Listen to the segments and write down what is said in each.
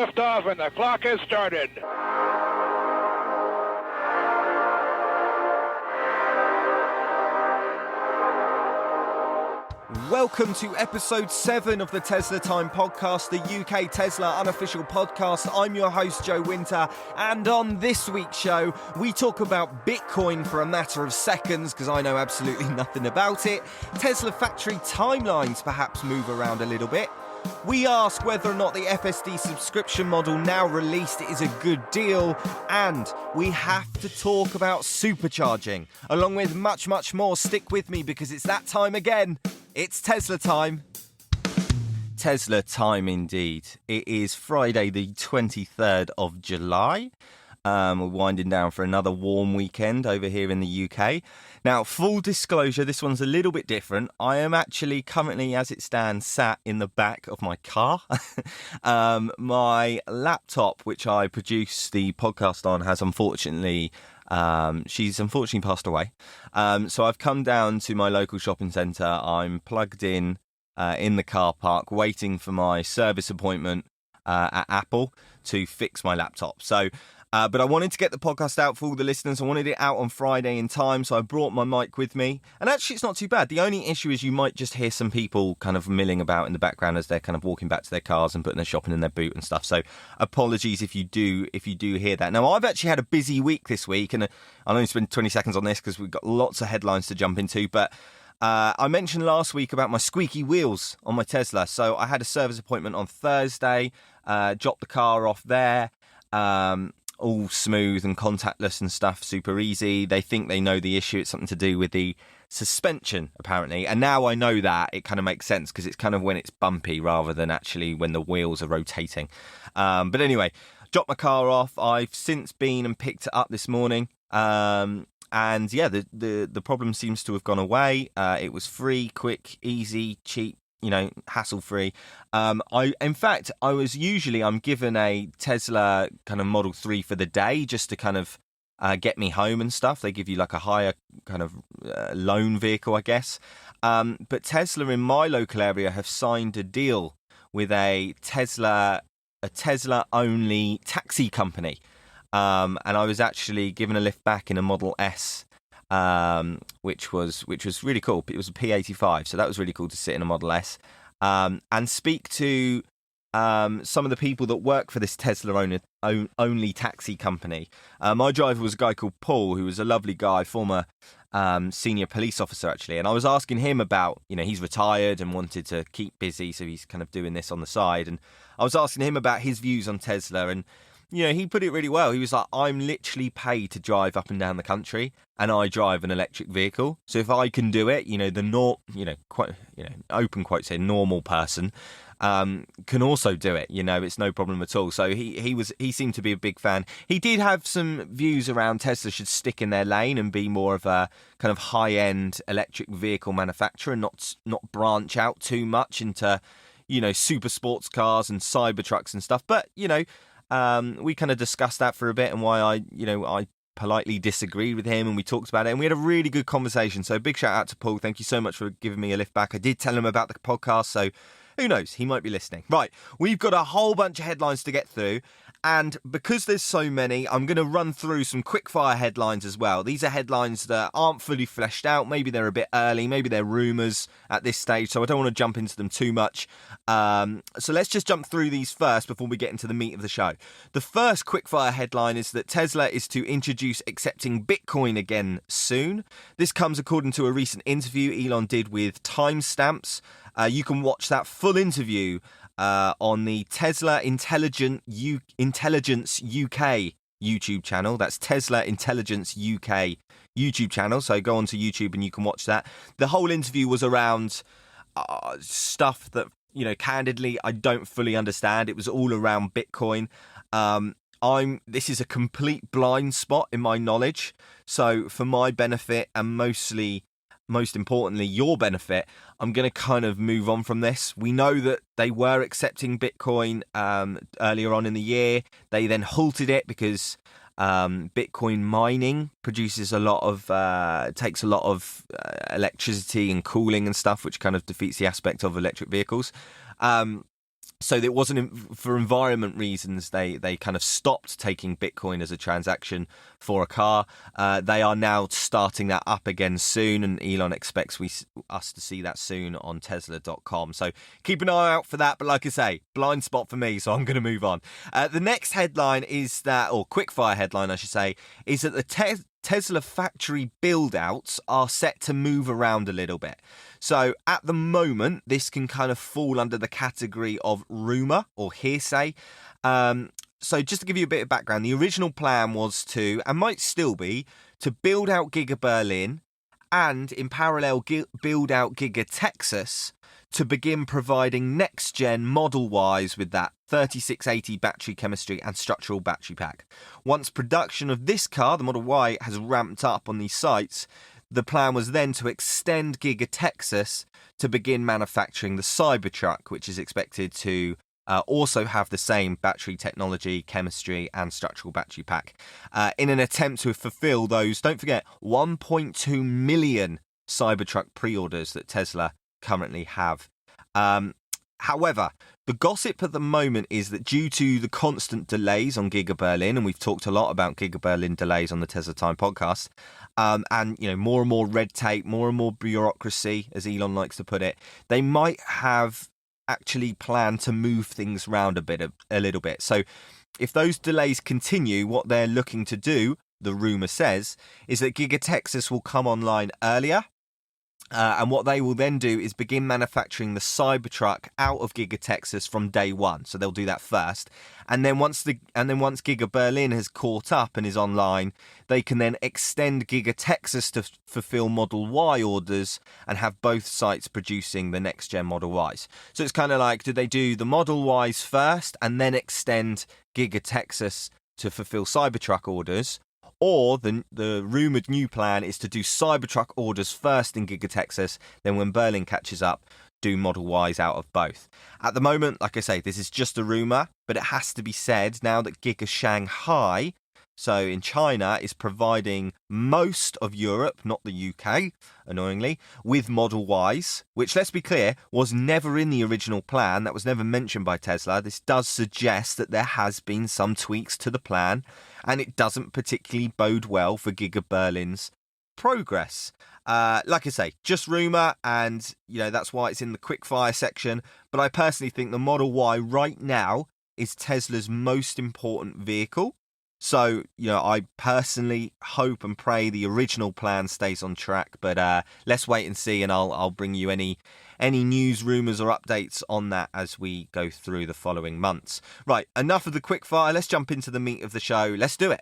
liftoff and the clock has started. Welcome to episode 7 of the Tesla Time podcast, the UK Tesla Unofficial Podcast. I'm your host, Joe Winter, and on this week's show, we talk about Bitcoin for a matter of seconds, because I know absolutely nothing about it. Tesla factory timelines perhaps move around a little bit. We ask whether or not the FSD subscription model now released is a good deal, and we have to talk about supercharging, along with much, much more. Stick with me because it's that time again. It's Tesla time. Tesla time indeed. It is Friday the 23rd of July. We're winding down for another warm weekend over here in the UK. Now, full disclosure, this one's a little bit different. I am actually currently, as it stands, sat in the back of my car. My laptop, which I produce the podcast on, has unfortunately... she's unfortunately passed away. So I've come down to my local shopping centre. I'm plugged in the car park, waiting for my service appointment at Apple to fix my laptop. So, but I wanted to get the podcast out for all the listeners. I wanted it out on Friday in time, so I brought my mic with me. And actually, it's not too bad. The only issue is you might just hear some people kind of milling about in the background as they're kind of walking back to their cars and putting their shopping in their boot and stuff. So apologies if you do hear that. Now, I've actually had a busy week this week, and I'll only spend 20 seconds on this because we've got lots of headlines to jump into. But I mentioned last week about my squeaky wheels on my Tesla. So I had a service appointment on Thursday, dropped the car off there. All smooth and contactless and stuff, super easy. They think they know the issue. It's something to do with the suspension, apparently. And now I know that, it kind of makes sense because it's kind of when it's bumpy rather than actually when the wheels are rotating. But anyway, dropped my car off. I've since been and picked it up this morning. And yeah, the problem seems to have gone away. It was free, quick, easy, cheap. Hassle-free. I'm given a Tesla kind of Model 3 for the day just to kind of get me home and stuff. They give you like a higher kind of loan vehicle, I guess. But Tesla in my local area have signed a deal with a Tesla-only taxi company. And I was actually given a lift back in a Model S. Which was really cool. It was a P85, so that was really cool to sit in a Model S and speak to some of the people that work for this Tesla only taxi company. My driver was a guy called Paul, who was a lovely guy, former senior police officer actually, and I was asking him about, he's retired and wanted to keep busy, so he's kind of doing this on the side, and I was asking him about his views on Tesla, and he put it really well. He was like, I'm literally paid to drive up and down the country, and I drive an electric vehicle. So if I can do it, open quotes here, normal person can also do it. It's no problem at all. So he seemed to be a big fan. He did have some views around Tesla should stick in their lane and be more of a kind of high-end electric vehicle manufacturer, and not branch out too much into, super sports cars and Cybertrucks and stuff. But, we kind of discussed that for a bit and why I politely disagreed with him, and we talked about it, and we had a really good conversation. So big shout out to Paul. Thank you so much for giving me a lift back. I did tell him about the podcast, so who knows? He might be listening. Right, we've got a whole bunch of headlines to get through, and because there's so many, I'm going to run through some quick-fire headlines as well. These are headlines that aren't fully fleshed out. Maybe they're a bit early. Maybe they're rumours at this stage, so I don't want to jump into them too much. So let's just jump through these first before we get into the meat of the show. The first quick-fire headline is that Tesla is to introduce accepting Bitcoin again soon. This comes according to a recent interview Elon did with Timestamps. You can watch that full interview on the Tesla Intelligence UK YouTube channel. That's Tesla Intelligence UK YouTube channel. So go onto YouTube and you can watch that. The whole interview was around stuff that, candidly, I don't fully understand. It was all around Bitcoin. This is a complete blind spot in my knowledge. So for my benefit and most importantly, your benefit, I'm going to kind of move on from this. We know that they were accepting Bitcoin earlier on in the year. They then halted it because Bitcoin mining produces takes a lot of electricity and cooling and stuff, which kind of defeats the aspect of electric vehicles. So it wasn't for environment reasons. They kind of stopped taking Bitcoin as a transaction for a car. They are now starting that up again soon, and Elon expects us to see that soon on Tesla.com. So keep an eye out for that. But like I say, blind spot for me, so I'm going to move on. The next headline is that, or quickfire headline, I should say, is that the Tesla factory build-outs are set to move around a little bit. So at the moment, this can kind of fall under the category of rumour or hearsay. So just to give you a bit of background, the original plan was to, and might still be, to build out Giga Berlin and in parallel build out Giga Texas to begin providing next-gen Model Ys with that 3680 battery chemistry and structural battery pack. Once production of this car, the Model Y, has ramped up on these sites, the plan was then to extend Giga Texas to begin manufacturing the Cybertruck, which is expected to also have the same battery technology, chemistry and structural battery pack in an attempt to fulfill those, don't forget, 1.2 million Cybertruck pre-orders that Tesla currently have. However, the gossip at the moment is that due to the constant delays on Giga Berlin, and we've talked a lot about Giga Berlin delays on the Tesla Time podcast, and more and more red tape, more and more bureaucracy, as Elon likes to put it, they might have actually planned to move things around a little bit. So if those delays continue, what they're looking to do, the rumor says, is that Giga Texas will come online earlier. And what they will then do is begin manufacturing the Cybertruck out of Giga Texas from day one. So they'll do that first, and then once Giga Berlin has caught up and is online, they can then extend Giga Texas to fulfill Model Y orders and have both sites producing the next gen Model Ys. So it's kind of like, do they do the Model Ys first and then extend Giga Texas to fulfill Cybertruck orders? Or the rumoured new plan is to do Cybertruck orders first in Giga Texas, then when Berlin catches up, do Model Ys out of both. At the moment, like I say, this is just a rumour, but it has to be said now that Giga Shanghai, so in China, is providing most of Europe, not the UK, annoyingly, with Model Ys, which, let's be clear, was never in the original plan. That was never mentioned by Tesla. This does suggest that there has been some tweaks to the plan, and it doesn't particularly bode well for Giga Berlin's progress. Like I say, just rumour, and that's why it's in the quickfire section. But I personally think the Model Y right now is Tesla's most important vehicle. So, I personally hope and pray the original plan stays on track, but let's wait and see, and I'll bring you any news, rumours or updates on that as we go through the following months. Right, enough of the quickfire, let's jump into the meat of the show. Let's do it.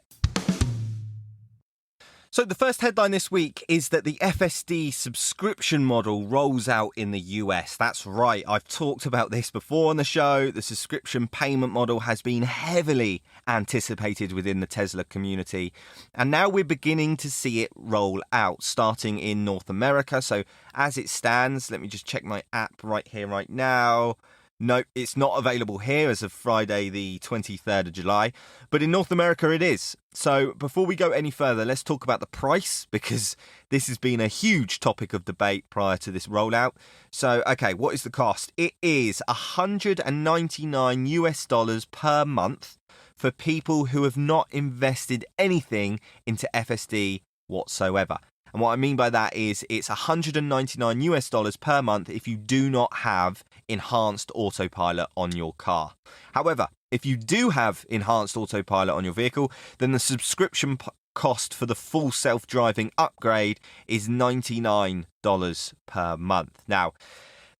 So the first headline this week is that the FSD subscription model rolls out in the US. That's right, I've talked about this before on the show. The subscription payment model has been heavily anticipated within the Tesla community, and now we're beginning to see it roll out, starting in North America. So as it stands, let me just check my app right here, right now. No, it's not available here as of Friday the 23rd of July, but in North America it is. So before we go any further, let's talk about the price, because this has been a huge topic of debate prior to this rollout. So, okay, what is the cost? It is $199 per month for people who have not invested anything into FSD whatsoever. And what I mean by that is it's $199 per month if you do not have enhanced autopilot on your car. However, if you do have enhanced autopilot on your vehicle, then the subscription cost for the full self-driving upgrade is $99 per month. Now,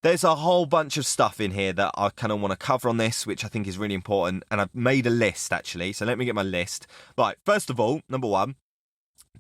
there's a whole bunch of stuff in here that I kind of want to cover on this, which I think is really important. And I've made a list, actually. So let me get my list. Right, first of all, number one,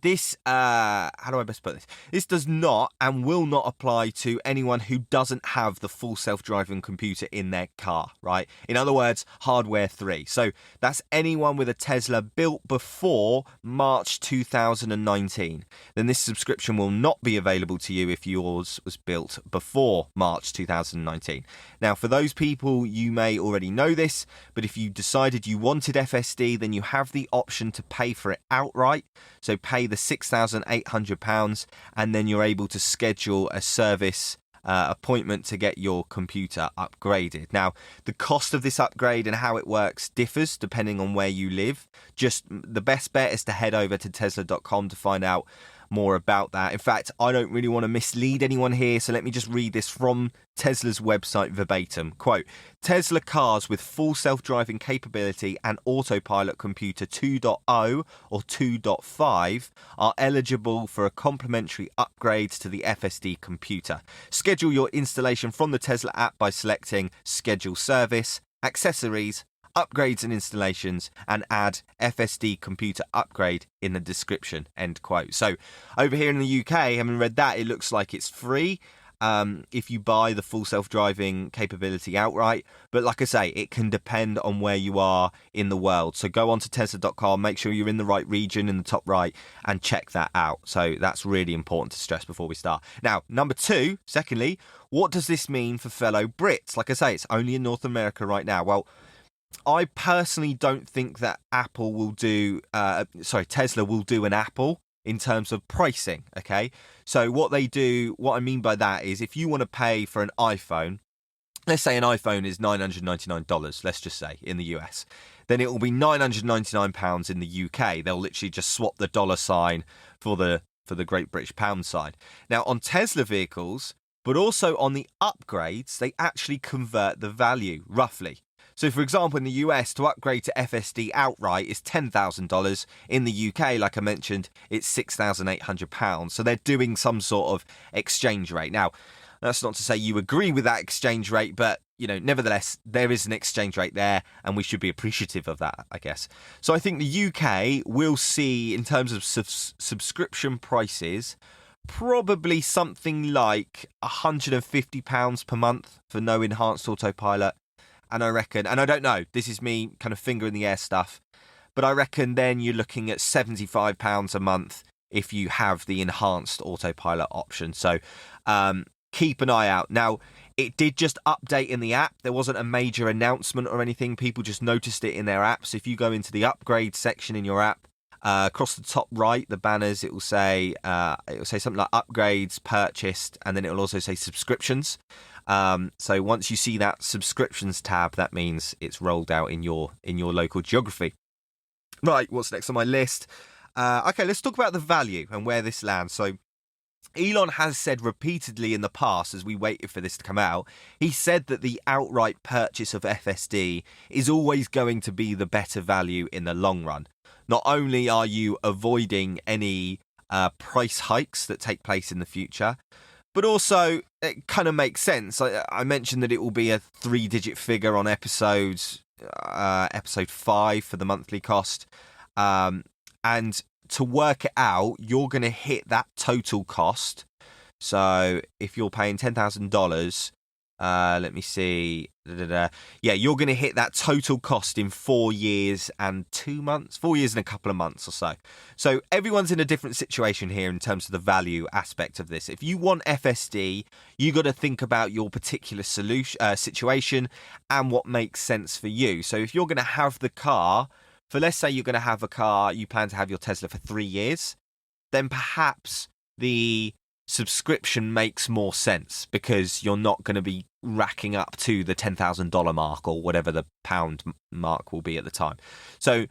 this, how do I best put this? This does not and will not apply to anyone who doesn't have the full self-driving computer in their car, right? In other words, hardware 3. So that's anyone with a Tesla built before March 2019. Then this subscription will not be available to you if yours was built before March 2019. Now, for those people, you may already know this, but if you decided you wanted FSD, then you have the option to pay for it outright. So pay the £6,800, and then you're able to schedule a service appointment to get your computer upgraded. Now, the cost of this upgrade and how it works differs depending on where you live. Just the best bet is to head over to Tesla.com to find out more about that. In fact, I don't really want to mislead anyone here, so let me just read this from Tesla's website verbatim. Quote, Tesla cars with full self-driving capability and autopilot computer 2.0 or 2.5 are eligible for a complimentary upgrade to the FSD computer. Schedule your installation from the Tesla app by selecting Schedule Service, Accessories, Upgrades and Installations, and add FSD computer upgrade in the description, end quote. So over here in the UK, having read that, it looks like it's free if you buy the full self-driving capability outright. But like I say, it can depend on where you are in the world. So go on to Tesla.com, make sure you're in the right region in the top right, and check that out. So that's really important to stress before we start. Now, number two, secondly, what does this mean for fellow Brits? Like I say, it's only in North America right now. Well, I personally don't think that Tesla will do an Apple in terms of pricing, okay? So what I mean by that is if you want to pay for an iPhone, let's say an iPhone is $999, let's just say, in the US, then it will be £999 in the UK. They'll literally just swap the dollar sign for the Great British pound sign. Now, on Tesla vehicles, but also on the upgrades, they actually convert the value, roughly. So, for example, in the US, to upgrade to FSD outright is $10,000. In the UK, like I mentioned, it's £6,800. So they're doing some sort of exchange rate. Now, that's not to say you agree with that exchange rate, but, nevertheless, there is an exchange rate there, and we should be appreciative of that, I guess. So I think the UK will see, in terms of subscription prices, probably something like £150 per month for no enhanced autopilot. And I reckon, and I don't know, this is me kind of finger in the air stuff, but I reckon then you're looking at £75 a month if you have the enhanced autopilot option. So keep an eye out. Now, it did just update in the app. There wasn't a major announcement or anything. People just noticed it in their app. So if you go into the upgrade section in your app, across the top right, the banners, it will say something like upgrades purchased, and then it will also say subscriptions. So once you see that subscriptions tab, that means it's rolled out in your local geography. Right, what's next on my list? Okay, let's talk about the value and where this lands. So Elon has said repeatedly in the past, as we waited for this to come out, he said that the outright purchase of FSD is always going to be the better value in the long run. Not only are you avoiding any price hikes that take place in the future, but also it kind of makes sense. I mentioned that it will be a 3-digit figure on episode 5 for the monthly cost. And to work it out, you're going to hit that total cost. So if you're paying $10,000, let me see. Yeah, you're going to hit that total cost in 4 years and 2 months, 4 years and a couple of months or so. So everyone's in a different situation here in terms of the value aspect of this. If you want FSD, you got to think about your particular situation and what makes sense for you. So if you're going to have the car, let's say you're going to have a car, you plan to have your Tesla for 3 years, then perhaps the subscription makes more sense because you're not going to be racking up to the $10,000 mark or whatever the pound mark will be at the time. So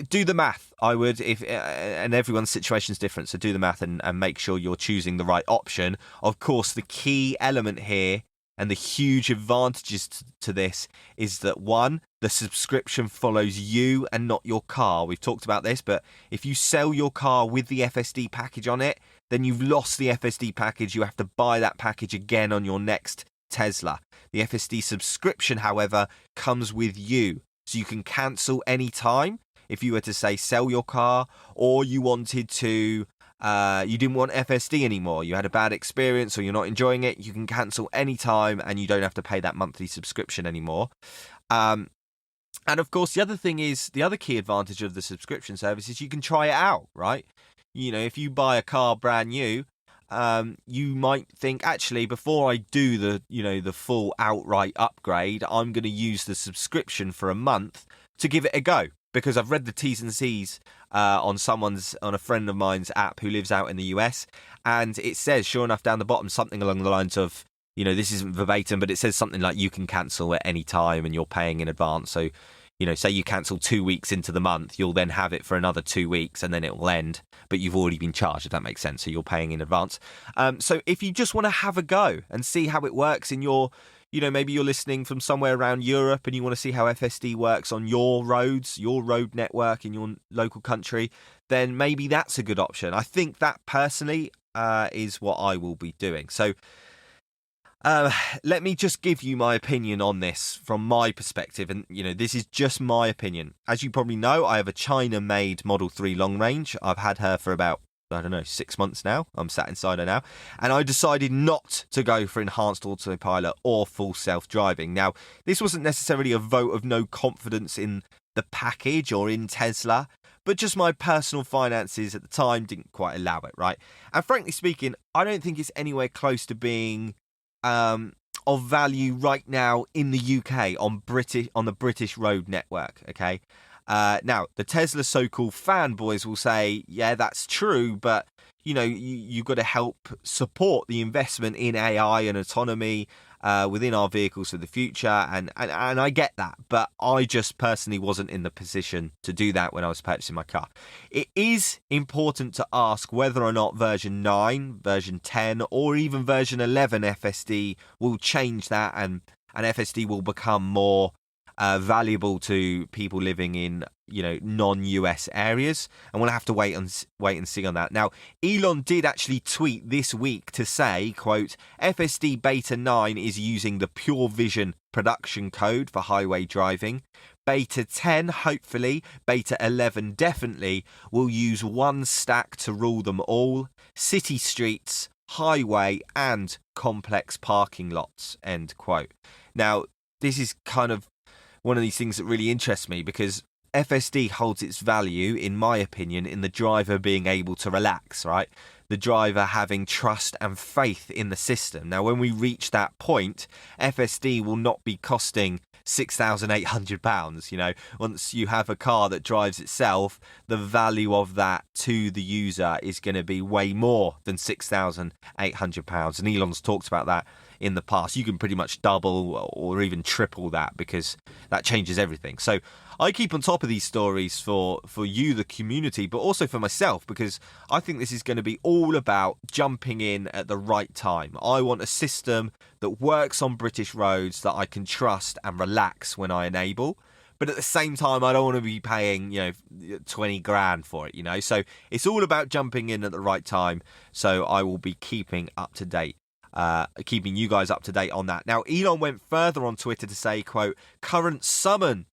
do the math. I would, and everyone's situation is different, so do the math and make sure you're choosing the right option. Of course, the key element here and the huge advantages to this is that, one, the subscription follows you and not your car. We've talked about this, but if you sell your car with the FSD package on it, then you've lost the FSD package. You have to buy that package again on your next Tesla. The FSD subscription, however, comes with you. So you can cancel any time if you were to, say, sell your car, or you wanted to, you didn't want FSD anymore. You had a bad experience or you're not enjoying it. You can cancel any time and you don't have to pay that monthly subscription anymore. And of course, the other thing is, the other key advantage of the subscription service is you can try it out, right? If you buy a car brand new, you might think, actually, before I do the full outright upgrade, I'm going to use the subscription for a month to give it a go, because I've read the T's and C's on a friend of mine's app who lives out in the US, and it says, sure enough, down the bottom, something along the lines of this isn't verbatim, but it says something like you can cancel at any time and you're paying in advance. So, say you cancel 2 weeks into the month, you'll then have it for another 2 weeks and then it will end, but you've already been charged, if that makes sense. So you're paying in advance. So if you just want to have a go and see how it works in your, maybe you're listening from somewhere around Europe and you want to see how FSD works on your roads, your road network in your local country, then maybe that's a good option. I think that personally is what I will be doing. So let me just give you my opinion on this from my perspective. And, this is just my opinion. As you probably know, I have a China-made Model 3 long range. I've had her for about, 6 months now. I'm sat inside her now. And I decided not to go for enhanced autopilot or full self-driving. Now, this wasn't necessarily a vote of no confidence in the package or in Tesla, but just my personal finances at the time didn't quite allow it, right? And frankly speaking, I don't think it's anywhere close to being of value right now in the UK on the British road network, okay? Now, the Tesla so-called fanboys will say, yeah, that's true, but, you've got to help support the investment in AI and autonomy within our vehicles for the future, and I get that, but I just personally wasn't in the position to do that when I was purchasing my car. It is important to ask whether or not version 9, version 10, or even version 11 FSD will change that, and FSD will become more valuable to people living in non-US areas, and we'll have to wait and see on that. Now, Elon did actually tweet this week to say, quote, FSD Beta 9 is using the Pure Vision production code for highway driving. Beta 10, hopefully, Beta 11 definitely, will use one stack to rule them all: city streets, highway, and complex parking lots, end quote. Now, this is kind of one of these things that really interests me, because FSD holds its value, in my opinion, in the driver being able to relax, right? The driver having trust and faith in the system. Now, when we reach that point, FSD will not be costing £6,800. Once you have a car that drives itself, the value of that to the user is going to be way more than £6,800. And Elon's talked about that in the past. You can pretty much double or even triple that, because that changes everything. So I keep on top of these stories for you, the community, but also for myself, because I think this is going to be all about jumping in at the right time. I want a system that works on British roads that I can trust and relax when I enable. But at the same time, I don't want to be paying, 20 grand for it, So it's all about jumping in at the right time. So I will be keeping you guys up to date on that. Now, Elon went further on Twitter to say, quote, current summon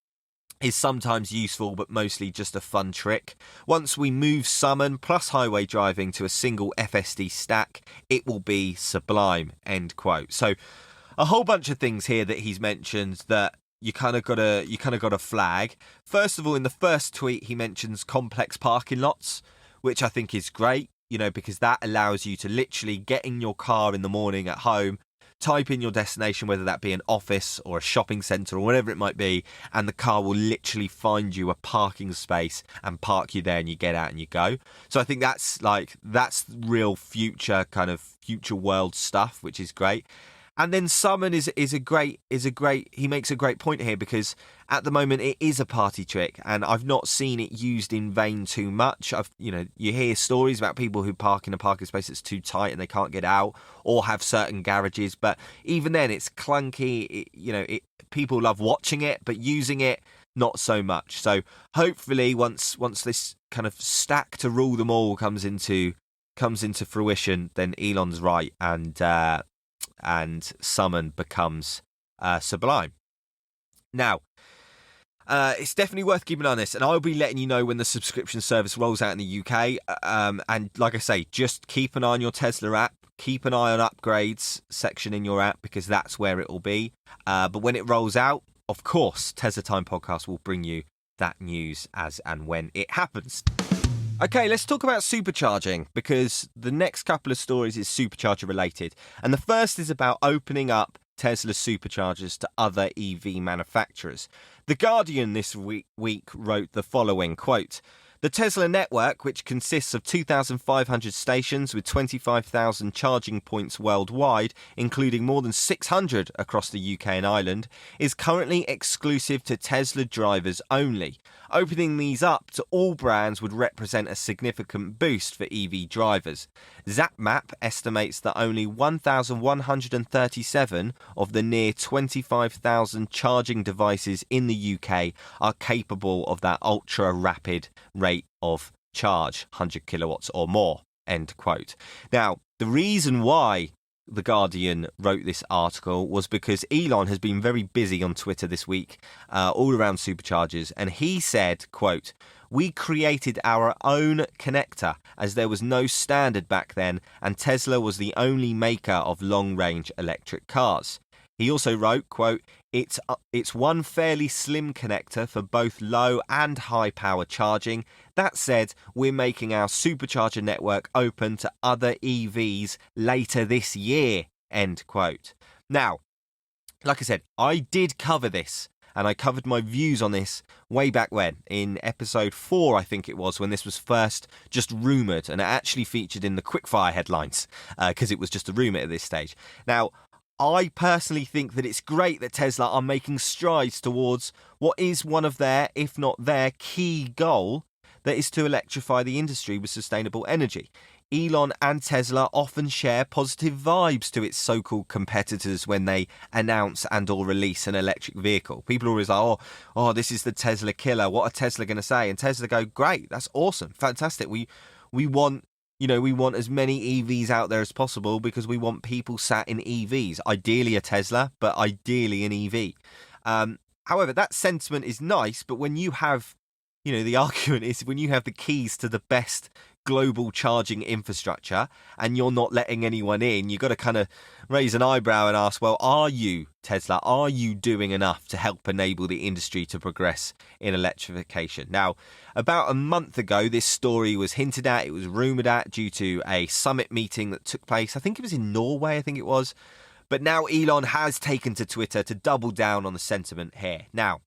is sometimes useful, but mostly just a fun trick. Once we move summon plus highway driving to a single FSD stack, it will be sublime, end quote. So a whole bunch of things here that he's mentioned that you kind of got to flag. First of all, in the first tweet, he mentions complex parking lots, which I think is great, because that allows you to literally get in your car in the morning at home, type in your destination, whether that be an office or a shopping centre or whatever it might be, and the car will literally find you a parking space and park you there, and you get out and you go. So I think that's real future world stuff, which is great. And then Summon is a great, he makes a great point here, because at the moment it is a party trick, and I've not seen it used in vain too much. You hear stories about people who park in a parking space that's too tight and they can't get out, or have certain garages, but even then it's clunky. People love watching it, but using it, not so much. So hopefully once this kind of stack to rule them all comes into fruition, then Elon's right, and Summon becomes sublime. Now, it's definitely worth keeping an eye on this, and I'll be letting you know when the subscription service rolls out in the UK. And like I say, just keep an eye on your Tesla app. Keep an eye on upgrades section in your app, because that's where it will be. But when it rolls out, of course, Tesla Time Podcast will bring you that news as and when it happens. Okay, let's talk about supercharging, because the next couple of stories is supercharger related. And the first is about opening up Tesla superchargers to other EV manufacturers. The Guardian this week wrote the following, quote, The Tesla network, which consists of 2,500 stations with 25,000 charging points worldwide, including more than 600 across the UK and Ireland, is currently exclusive to Tesla drivers only. Opening these up to all brands would represent a significant boost for EV drivers. ZapMap estimates that only 1,137 of the near 25,000 charging devices in the UK are capable of that ultra-rapid rate of charge, 100 kilowatts or more, end quote. Now, the reason why The Guardian wrote this article was because Elon has been very busy on Twitter this week, all around Superchargers, and he said, quote, "We created our own connector as there was no standard back then, and Tesla was the only maker of long-range electric cars." He also wrote, quote, It's one fairly slim connector for both low and high power charging. That said, we're making our supercharger network open to other EVs later this year, end quote. Now, like I said, I did cover this, and I covered my views on this way back when, in episode 4, I think it was, when this was first just rumoured, and it actually featured in the quickfire headlines, because it was just a rumour at this stage. Now, I personally think that it's great that Tesla are making strides towards what is one of their, if not their, key goal, that is to electrify the industry with sustainable energy. Elon and Tesla often share positive vibes to its so-called competitors when they announce and or release an electric vehicle. People are always like, oh, this is the Tesla killer. What are Tesla going to say? And Tesla go, great, that's awesome, fantastic. We want as many EVs out there as possible because we want people sat in EVs. Ideally a Tesla, but ideally an EV. However, that sentiment is nice, but when you have, the argument is when you have the keys to the best global charging infrastructure and you're not letting anyone in, you've got to kind of raise an eyebrow and ask, well, are you, Tesla, are you doing enough to help enable the industry to progress in electrification? Now, about a month ago, this story was hinted at, it was rumoured at due to a summit meeting that took place, I think it was in Norway, but now Elon has taken to Twitter to double down on the sentiment here. Now,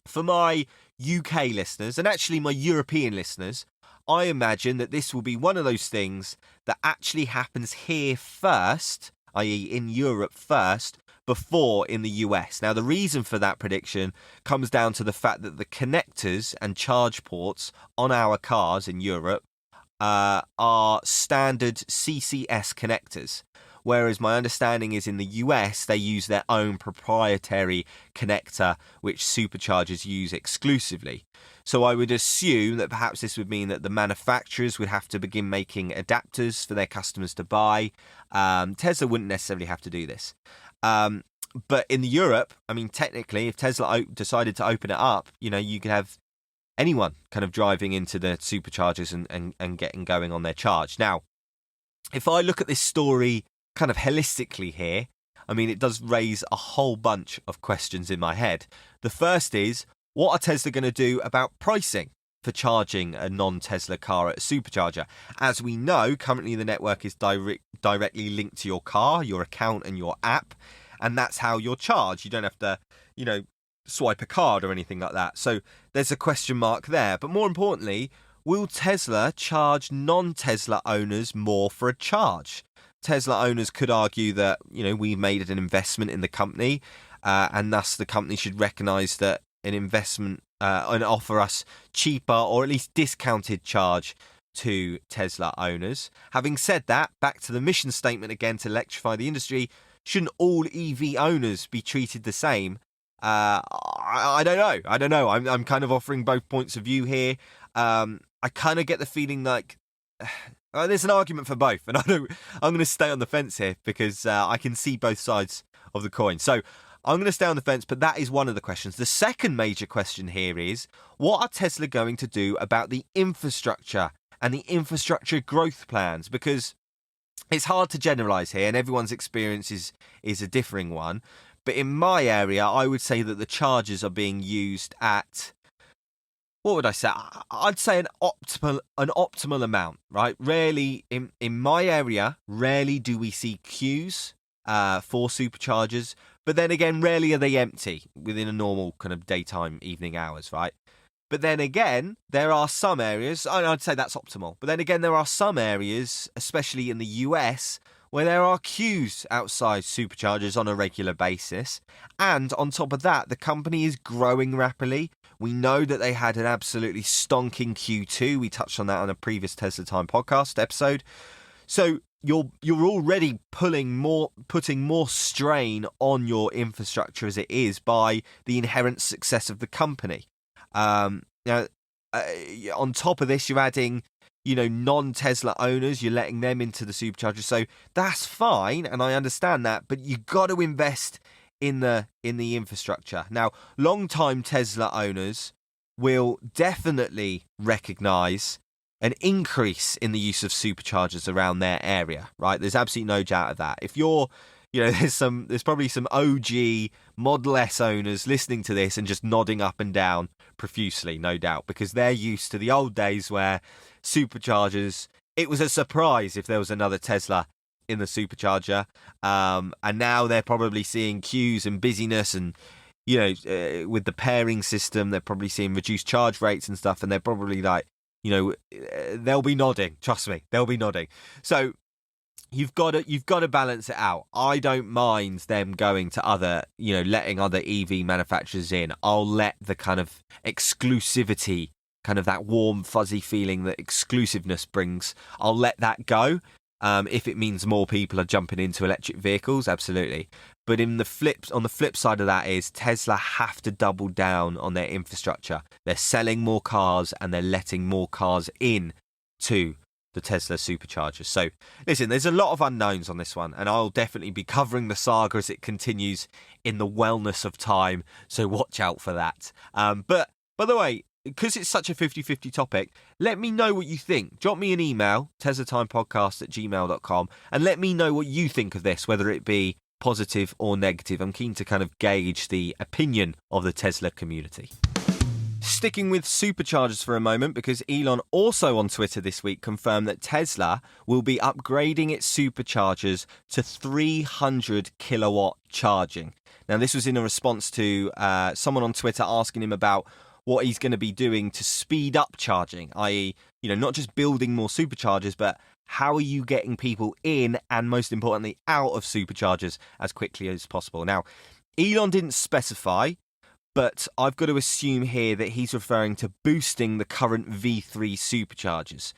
for my UK listeners, and actually my European listeners, I imagine that this will be one of those things that actually happens here first, i.e. in Europe first, before in the US. Now, the reason for that prediction comes down to the fact that the connectors and charge ports on our cars in Europe are standard CCS connectors. Whereas my understanding is in the US, they use their own proprietary connector, which Superchargers use exclusively. So I would assume that perhaps this would mean that the manufacturers would have to begin making adapters for their customers to buy. Tesla wouldn't necessarily have to do this. But in Europe, technically, if Tesla decided to open it up, you could have anyone kind of driving into the Superchargers and getting going on their charge. Now, if I look at this story kind of holistically here, it does raise a whole bunch of questions in my head. The first is, what are Tesla going to do about pricing for charging a non-Tesla car at a supercharger? As we know, currently the network is directly linked to your car, your account and your app, and that's how you're charged. You don't have to, swipe a card or anything like that. So there's a question mark there. But more importantly, will Tesla charge non-Tesla owners more for a charge? Tesla owners could argue that, we made an investment in the company, and thus the company should recognise that an investment and offer us cheaper or at least discounted charge to Tesla owners. Having said that, back to the mission statement again to electrify the industry, shouldn't all EV owners be treated the same? I don't know. I'm kind of offering both points of view here. I kind of get the feeling like there's an argument for both, and I'm going to stay on the fence here because I can see both sides of the coin. So I'm going to stay on the fence, but that is one of the questions. The second major question here is, what are Tesla going to do about the infrastructure and the infrastructure growth plans? Because it's hard to generalize here, and everyone's experience is a differing one. But in my area, I would say that the chargers are being used at, what would I say? I'd say an optimal amount, right? Rarely, in my area, rarely do we see queues for superchargers. But then again, rarely are they empty within a normal kind of daytime, evening hours, right? But then again, there are some areas, I'd say that's optimal, but then again, there are some areas, especially in the US, where there are queues outside Superchargers on a regular basis. And on top of that, the company is growing rapidly. We know that they had an absolutely stonking Q2. We touched on that on a previous Tesla Time podcast episode. So you're already putting more strain on your infrastructure as it is by the inherent success of the company. On top of this, you're adding, non-Tesla owners, you're letting them into the Supercharger. So that's fine, and I understand that, but you got to invest in the infrastructure. Now, long-time Tesla owners will definitely recognize an increase in the use of Superchargers around their area, right? There's absolutely no doubt of that. If you're there's probably some OG Model S owners listening to this and just nodding up and down profusely, no doubt, because they're used to the old days where Superchargers, it was a surprise if there was another Tesla in the Supercharger, and now they're probably seeing queues and busyness, and with the pairing system, they're probably seeing reduced charge rates and stuff, and they're probably like, they'll be nodding. Trust me, they'll be nodding. So you've got to balance it out. I don't mind them going to other, letting other EV manufacturers in. I'll let the kind of exclusivity, kind of that warm, fuzzy feeling that exclusiveness brings, I'll let that go. If it means more people are jumping into electric vehicles, absolutely. But on the flip side of that is Tesla have to double down on their infrastructure. They're selling more cars and they're letting more cars in to the Tesla Superchargers. So listen, there's a lot of unknowns on this one, and I'll definitely be covering the saga as it continues in the wellness of time. So watch out for that. But by the way, because it's such a 50-50 topic, let me know what you think. Drop me an email, teslatimepodcast@gmail.com, and let me know what you think of this, whether it be positive or negative. I'm keen to kind of gauge the opinion of the Tesla community. Sticking with Superchargers for a moment, because Elon also on Twitter this week confirmed that Tesla will be upgrading its Superchargers to 300 kilowatt charging. Now, this was in a response to someone on Twitter asking him about what he's going to be doing to speed up charging, i.e., not just building more Superchargers, but how are you getting people in and, most importantly, out of Superchargers as quickly as possible? Now, Elon didn't specify, but I've got to assume here that he's referring to boosting the current V3 Superchargers.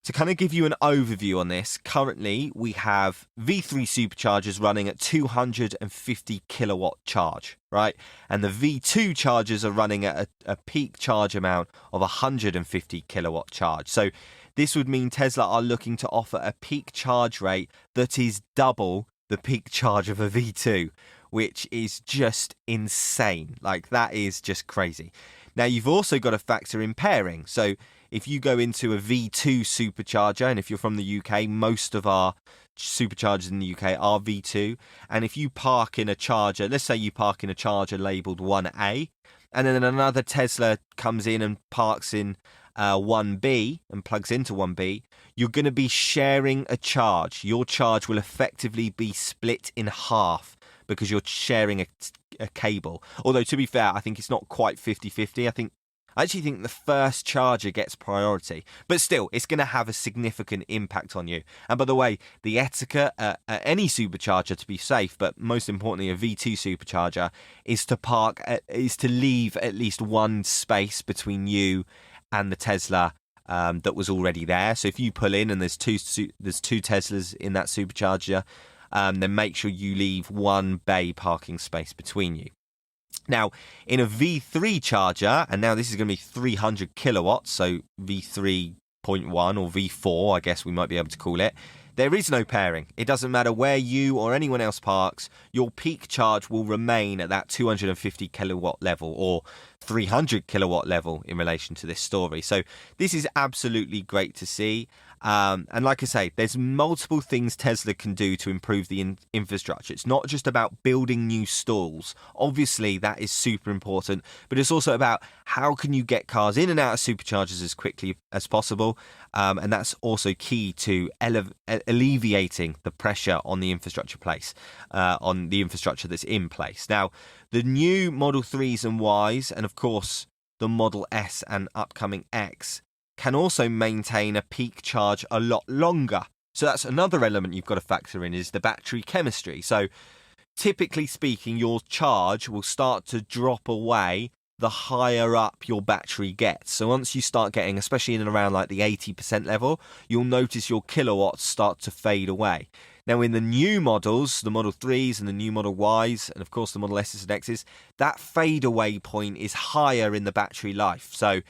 To kind of give you an overview on this, currently we have V3 Superchargers running at 250 kilowatt charge, right? And the V2 chargers are running at a peak charge amount of 150 kilowatt charge. So this would mean Tesla are looking to offer a peak charge rate that is double the peak charge of a V2, which is just insane. Like, that is just crazy. Now, you've also got to factor in pairing. So if you go into a V2 supercharger, and if you're from the UK, most of our superchargers in the UK are V2. And if you park in a charger, let's say you park in a charger labelled 1A, and then another Tesla comes in and parks in 1B and plugs into 1B, you're going to be sharing a charge. Your charge will effectively be split in half because you're sharing a cable. Although, to be fair, I think it's not quite 50-50. I actually think the first charger gets priority. But still, it's going to have a significant impact on you. And by the way, the etiquette at any supercharger, to be safe, but most importantly a V2 supercharger, is to leave at least one space between you and the Tesla that was already there. So if you pull in and there's two Teslas in that supercharger, then make sure you leave one bay parking space between you. Now, in a V3 charger, and now this is going to be 300 kilowatts, so V3.1 or V4, I guess we might be able to call it, there is no pairing. It doesn't matter where you or anyone else parks, your peak charge will remain at that 250 kilowatt level, or 300 kilowatt level in relation to this story. So this is absolutely great to see. And like I say, there's multiple things Tesla can do to improve the infrastructure. It's not just about building new stalls. Obviously, that is super important, but it's also about how can you get cars in and out of superchargers as quickly as possible. And that's also key to alleviating the pressure on the infrastructure on the infrastructure that's in place. Now, the new Model 3s and Ys, and of course, the Model S and upcoming X, can also maintain a peak charge a lot longer. So that's another element you've got to factor in, is the battery chemistry. So typically speaking, your charge will start to drop away the higher up your battery gets. So once you start getting, especially in and around like the 80% level, you'll notice your kilowatts start to fade away. Now in the new models, the Model 3s and the new Model Ys, and of course the Model S's and X's, that fade away point is higher in the battery life. So,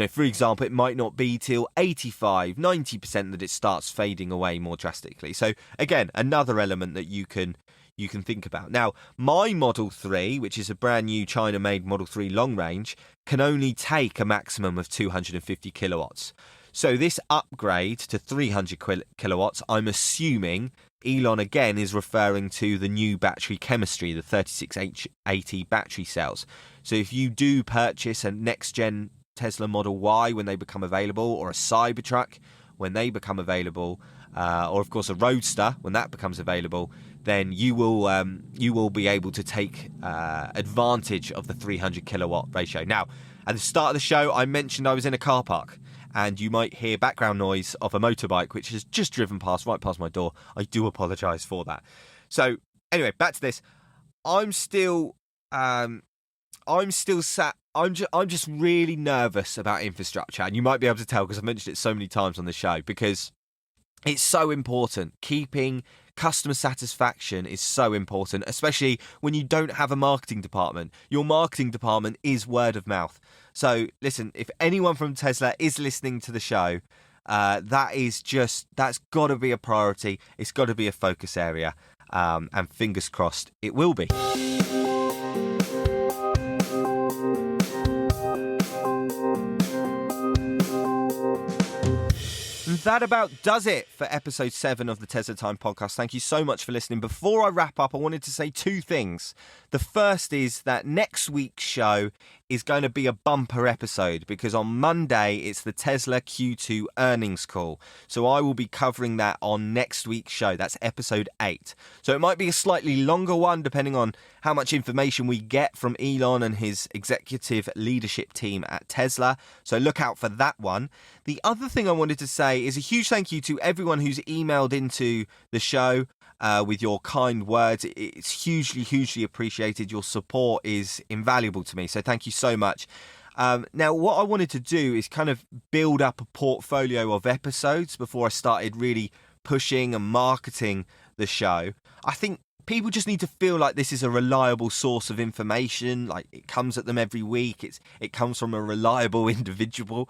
for example, it might not be till 85, 90% that it starts fading away more drastically. So again, another element that you can think about. Now, my Model 3, which is a brand new China-made Model 3 long range, can only take a maximum of 250 kilowatts. So this upgrade to 300 kilowatts, I'm assuming Elon again is referring to the new battery chemistry, the 36H80 battery cells. So if you do purchase a next-gen Tesla Model Y when they become available, or a Cybertruck when they become available, or of course a Roadster when that becomes available, then you will be able to take advantage of the 300 kilowatt ratio. Now, at the start of the show, I mentioned I was in a car park, and you might hear background noise of a motorbike which has just driven right past my door. I do apologise for that. So anyway, back to this. I'm just really nervous about infrastructure, and you might be able to tell because I've mentioned it so many times on the show, because it's so important. Keeping customer satisfaction is so important, especially when you don't have a marketing department. Your marketing department is word of mouth. So listen, if anyone from Tesla is listening to the show, that's got to be a priority. It's got to be a focus area, and fingers crossed it will be. And that about does it for episode 7 of the Tesla Time podcast. Thank you so much for listening. Before I wrap up, I wanted to say 2 things. The first is that next week's show is going to be a bumper episode, because on Monday it's the Tesla Q2 earnings call. So I will be covering that on next week's show. That's episode 8. So it might be a slightly longer one depending on how much information we get from Elon and his executive leadership team at Tesla. So look out for that one. The other thing I wanted to say is a huge thank you to everyone who's emailed into the show with your kind words. It's hugely appreciated. Your support is invaluable to me, so thank you so much. Now, what I wanted to do is kind of build up a portfolio of episodes before I started really pushing and marketing the show. I think people just need to feel like this is a reliable source of information, like it comes at them every week, it comes from a reliable individual,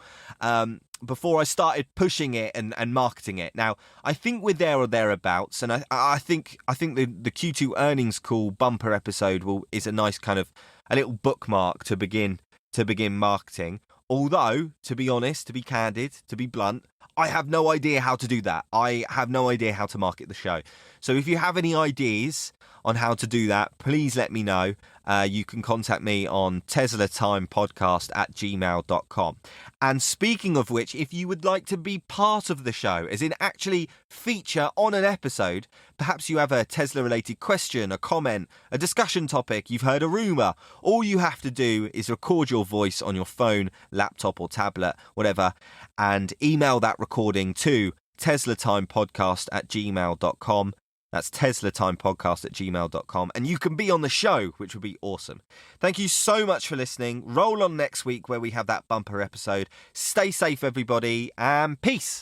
before I started pushing it and marketing it. Now, I think we're there or thereabouts, and I think the Q2 earnings call bumper episode is a nice kind of a little bookmark to begin marketing. Although, to be honest, to be candid, to be blunt, I have no idea how to do that. I have no idea how to market the show. So if you have any ideas on how to do that, please let me know. You can contact me on teslatimepodcast@gmail.com. And speaking of which, if you would like to be part of the show, as in actually feature on an episode, perhaps you have a Tesla-related question, a comment, a discussion topic, you've heard a rumour, all you have to do is record your voice on your phone, laptop or tablet, whatever, and email that recording to teslatimepodcast@gmail.com. That's teslatimepodcast@gmail.com, and you can be on the show, which would be awesome. Thank you so much for listening. Roll on next week where we have that bumper episode. Stay safe, everybody, and peace.